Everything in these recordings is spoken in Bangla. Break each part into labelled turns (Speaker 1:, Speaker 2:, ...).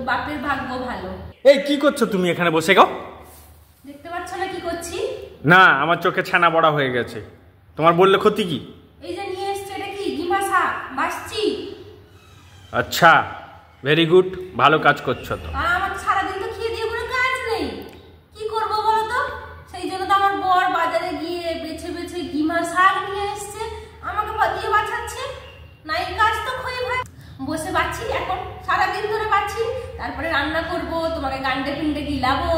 Speaker 1: বাপের ভাগ্য ভালো।
Speaker 2: এই কি করছো তুমি এখানে বসে গো?
Speaker 1: দেখতে পাচ্ছ না কি করছি?
Speaker 2: না, আমার চোখে ছানা বড়া হয়ে গেছে। তোমার বললে ক্ষতি কি?
Speaker 1: এই যে নিয়ে এসছে, এটা কি গিমা শাক বাসছি।
Speaker 2: আচ্ছা, ভেরি গুড, ভালো কাজ করছো তো।
Speaker 1: আর আমার সারাদিন তো খেয়ে দিয়ে কোনো কাজ নেই, কি করবো বলো তো? সেই জন্য তো আমার বর বাজারে গিয়ে বেছে বেছে গিমা শাক নিয়ে এসছে, আমাকে দিয়ে বাঁচাচ্ছে। নাই কাজ তো খই ভাই, বসে বাঁচি এখন সারাদিন ধরে বাঁচি, তারপরে রান্না করব, তোমাকে গান্ডে পিন্ডে গিলাবো।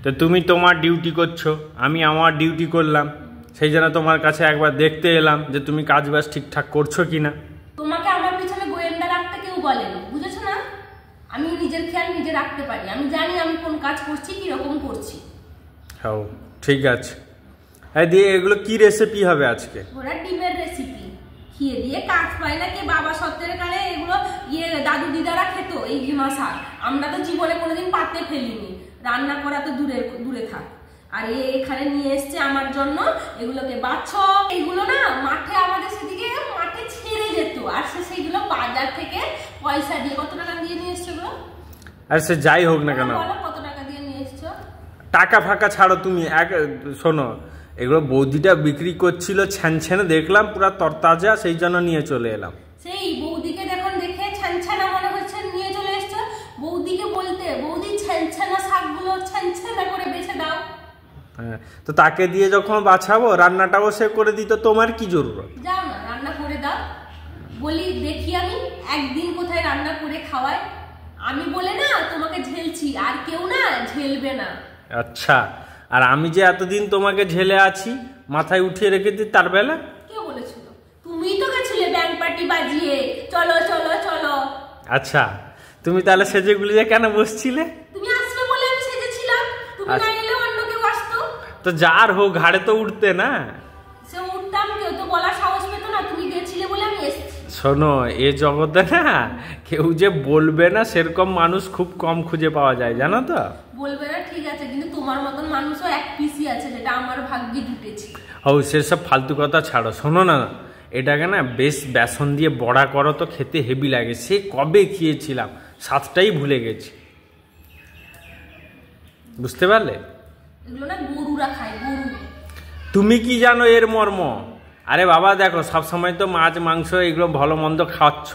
Speaker 2: তো তুমি তোমার ডিউটি করছো, আমি আমার ডিউটি করলাম, সেই জন্য তোমার কাছে একবার দেখতে এলাম যে তুমি কাজ বাজ ঠিকঠাক করছো কিনা।
Speaker 1: তোমাকে আমার পিছনে গোয়েন্দা রাখতে কেউ বলেনি, বুঝেছো না? আমি নিজের খেয়াল নিজে রাখতে পারি, আমি জানি আমি কোন কাজ করছি, কি রকম করছি।
Speaker 2: হ্যাঁ, ঠিক আছে। এই দিয়ে এগুলো কি রেসিপি হবে আজকে?
Speaker 1: ওরা ডিমের রেসিপি। খেয়ে দিয়ে কাজ পায় না কে? বাবা সত্যের কালে এগুলো দাদু দিদারা খেত এই গিমা শাক, আমরা তো জীবনে কোনোদিন পাতে ফেলিনি, রান্না করা তো দূরে থাক। আর এখানে নিয়ে এসছে আমার জন্য, এগুলোকে বাচ্চা, এগুলো না মাঠে আমাদের সেদিকে মাঠে ছেড়ে যেত, আর সেইগুলো বাজার থেকে পয়সা দিয়ে, কত টাকা দিয়ে নিয়ে এসছো এগুলো?
Speaker 2: আর সে যাই হোক না কেন,
Speaker 1: বলো কত টাকা দিয়ে নিয়ে এসছো?
Speaker 2: টাকা ফাঁকা ছাড়ো তুমি। শোনো, এগুলো বৌদিটা বিক্রি করছিল, ছ্যানছ্যানে দেখলাম পুরা তরতাজা, সেই জন্য নিয়ে চলে এলাম।
Speaker 1: সেই বৌদিকে দেখে ছ্যানছ্যানা মনে হচ্ছে, নিয়ে চলে এসছো। বৌদিকে বলতে, বৌদি ছ্যানছ্যানা শাকগুলো ছ্যানছ্যানা করে বেছে দাও।
Speaker 2: হ্যাঁ, তো তাকে দিয়ে যখন বাছাবো, রান্নাটাও সে করে দিত, তোমার কি জরুরত?
Speaker 1: যাও না, রান্না করে দাও। বলি দেখি আমি একদিন কোথায় রান্না করে খাওয়াই। আমি বলে না তোমাকে ঝেলছি, আর কেউ না ঝেলবে না।
Speaker 2: আচ্ছা, আর আমি যে এতদিন তোমাকে ঝেলে আছি, মাথায় উঠিয়ে রেখেছি, তার বেলা
Speaker 1: কে বলেছিল? তুমি তো গেছিলে ব্যাংক পার্টি বাজিয়ে, চলো চলো চলো।
Speaker 2: আচ্ছা, তুমি তাহলে সেজে গুলিয়ে কেন বসছিলে?
Speaker 1: তুমি আসবে বলে আমি সেজেছিলাম, তুমি না এলে অন্য কেউ আসতো।
Speaker 2: তো যার হোক, ঘাড়ে তো উঠতে না।
Speaker 1: সে উঠতাম, কেউ তো বলার সাহস পেত না, তুমি গেছিলে বলে আমি এসেছি।
Speaker 2: শোনো, এ জগতে না কেউ যে বলবে না সেরকম মানুষ খুব কম খুঁজে পাওয়া যায়, জানো তো?
Speaker 1: বলবে না ঠিক আছে, কিন্তু তোমার মতন মানুষও এক পিসি আছে, যেটা আমার ভাগ্যে জুটেছে।
Speaker 2: ও সেসব ফালতু কথা ছাড়ো, শোনো না, এটাকে না বেশ বেসন দিয়ে বড়া করো তো, খেতে হেভি লাগে। সে কবে খেয়েছিলাম, স্বাদটাই ভুলে গেছি, বুঝতে পারলে?
Speaker 1: এগুলো না গরুরা খায়, গরু।
Speaker 2: তুমি কি জানো এর মর্ম? আরে বাবা দেখো, সবসময় তো মাছ মাংস এগুলো ভালো মন্দ খাচ্ছ,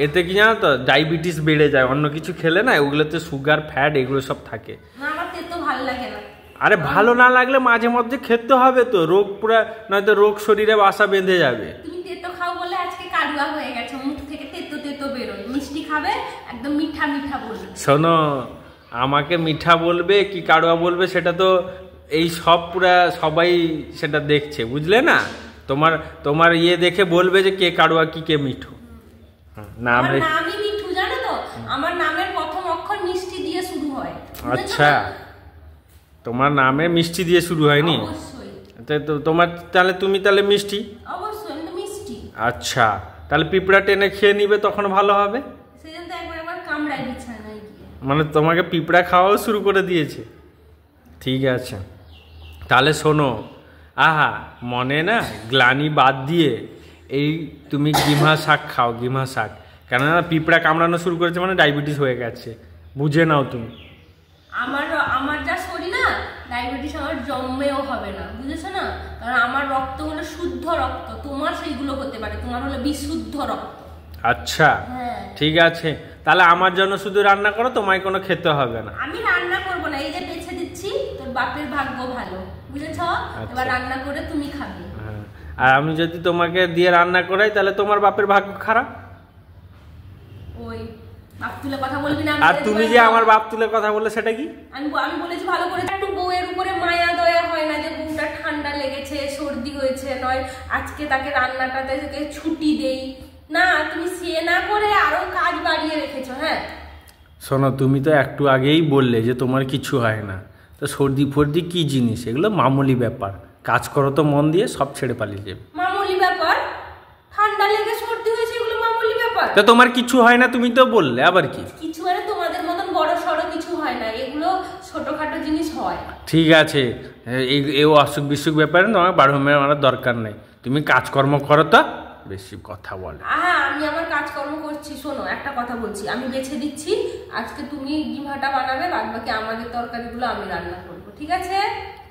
Speaker 2: এতে কি জানো তো ডায়াবেটিস বেড়ে যায়। অন্য কিছু খেলে না, ওগুলোতে সুগার ফ্যাট এগুলো সব থাকে।
Speaker 1: না, আমার তেতো ভালো লাগে না।
Speaker 2: আরে ভালো না লাগলে মাঝে মধ্যে খেতে হবে তো, রোগ পুরা নয়তো রোগ শরীরে বাসা বেঁধে যাবে।
Speaker 1: তুমি তেতো খাও বলে আজকে কারুয়া হয়ে গেছে, মুখ থেকে তেতো তেতো বেরোয়। মিষ্টি খাবে, একদম মিঠা মিঠা বলবে।
Speaker 2: শোনো, আমাকে মিঠা বলবে কি কাড়ুয়া বলবে সেটা তো এই সব পুরা সবাই সেটা দেখছে, বুঝলে না? তোমার ইয়ে দেখে বলবে যে কে কাড়ুয়া কি কে মিঠু।
Speaker 1: নামই মিঠু, জানো তো? আমার নামের প্রথম অক্ষর মিষ্টি দিয়ে শুরু হয়।
Speaker 2: আচ্ছা, তোমার নামে মিষ্টি দিয়ে শুরু হয়নি?
Speaker 1: অবশ্যই।
Speaker 2: তাহলে তুমি তাহলে মিষ্টি?
Speaker 1: অবশ্যই, আমি তো মিষ্টি।
Speaker 2: আচ্ছা, তাহলে পিঁপড়া টেনে খেয়ে নিবে, তখন ভালো হবে।
Speaker 1: সেজন্য তো একবার কামড়াই বিছানায় গিয়ে।
Speaker 2: মানে তোমাকে পিঁপড়া খাওয়াও শুরু করে দিয়েছে? ঠিক আছে, তাহলে শোনো, আহা মনে না গ্লানি বাদ দিয়ে এই তুমি গিমা শাক খাও, গিমা শাক। কেননা পিঁপড়া কামড়ানো শুরু করেছে মানে ডায়াবেটিস হয়ে গেছে, বুঝে নাও তুমি।
Speaker 1: আমার যা শরীর না, ডায়াবেটিস আমার জন্মেও হবে না, বুঝেছো না? কারণ আমার রক্ত হলো শুদ্ধ রক্ত, তোমার সেইগুলো হতে পারে, তোমার হলো বিশুদ্ধ রক্ত।
Speaker 2: আচ্ছা, ঠিক আছে, তাহলে আমার জন্য শুধু রান্না করো, তোমায় কোনো খেতে হবে না।
Speaker 1: আমি রান্না করবো না, এই যে বেছে দিচ্ছি, তোর বাপের ভাগ্য ভালো, বুঝেছো? এবার রান্না করে তুমি খাবে।
Speaker 2: আর আমি যদি তোমাকে দিয়ে রান্না করাই, তাহলে তোমার বাপের ভাগ্য খারাপ।
Speaker 1: ওই বাপ তুলে কথা বলবি না।
Speaker 2: আর তুমি যে আমার বাপ তুলে কথা বললে সেটা কি?
Speaker 1: আমি বলেছি ভালো করে। একটু বউয়ের উপরে মায়া দয়া হয় না, যে বউটা ঠান্ডা লেগেছে, সর্দি হয়েছে, নয় আজকে তাকে রান্নাটাতে ছুটি দেই না, তুমি সে না করে আরো কাজ বাড়িয়ে রেখেছো। হ্যাঁ
Speaker 2: শোনো, তুমি তো একটু আগেই বললে যে তোমার কিছু হয় না, তো সর্দি ফর্দি কি জিনিস? এগুলো মামুলি ব্যাপার, কাজ করো তো মন দিয়ে, সব ছেড়ে পালিয়ে যাবে।
Speaker 1: মামুলি ব্যাপার? ঠান্ডা লেগে সর্দি হয়েছে, এগুলো মামুলি ব্যাপার?
Speaker 2: তো তোমার কিছু হয় না, তুমি তো বললে, আবার কি
Speaker 1: কিছু? মানে তোমাদের মতন বড় সড়ো কিছু হয় না, এগুলো ছোটখাটো জিনিস হয়।
Speaker 2: ঠিক আছে, এই অসুখ বিসুখ ব্যাপারে তোমার বারো মেয়ে আমার দরকার নেই, তুমি কাজকর্ম করো তো, বেশি কথা বলে।
Speaker 1: হ্যাঁ আমি আমার কাজকর্ম করছি, শোনো একটা কথা বলছি, আমি বেছে দিচ্ছি আজকে তুমি ডিমহাটা বানাবে, বাদ বাকি আমাদের তরকারিগুলো আমি রান্না করবো, ঠিক আছে?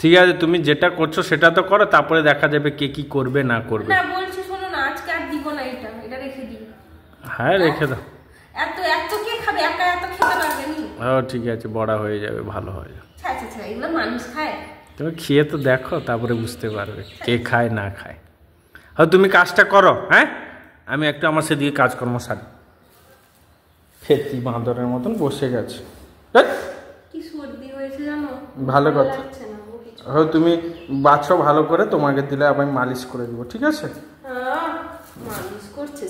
Speaker 2: ঠিক আছে, তুমি যেটা করছো সেটা তো করো, তারপরে দেখা যাবে কে কি করবে না করবে।
Speaker 1: না বলছি শোনো না, আজকে আর দিব না, এটা রেখে দিই।
Speaker 2: হ্যাঁ রেখে দাও।
Speaker 1: এত কে খাবে, একা এত খেতে পারবে নি।
Speaker 2: ও ঠিক আছে, বড়া হয়ে যাবে, ভালো হয়ে যাবে।
Speaker 1: আচ্ছা এগুলো মানুষ খায়?
Speaker 2: তুমি খেয়ে তো দেখো, তারপরে বুঝতে পারবে কে খায় না খায়। হ্যাঁ তুমি কাজটা করো, হ্যাঁ আমি একটু আমার সেদিকে কাজকর্ম সারি। খেতি বাঁদরের মতন বসে গেছে।
Speaker 1: কি সর্দি হয়েছে জানো?
Speaker 2: ভালো কথা।
Speaker 1: লাগছে না কিছু।
Speaker 2: হ্যাঁ তুমি বাছো ভালো করে, তোমাকে দিলে আমি মালিশ করে দেবো, ঠিক আছে?
Speaker 1: মালিশ করছে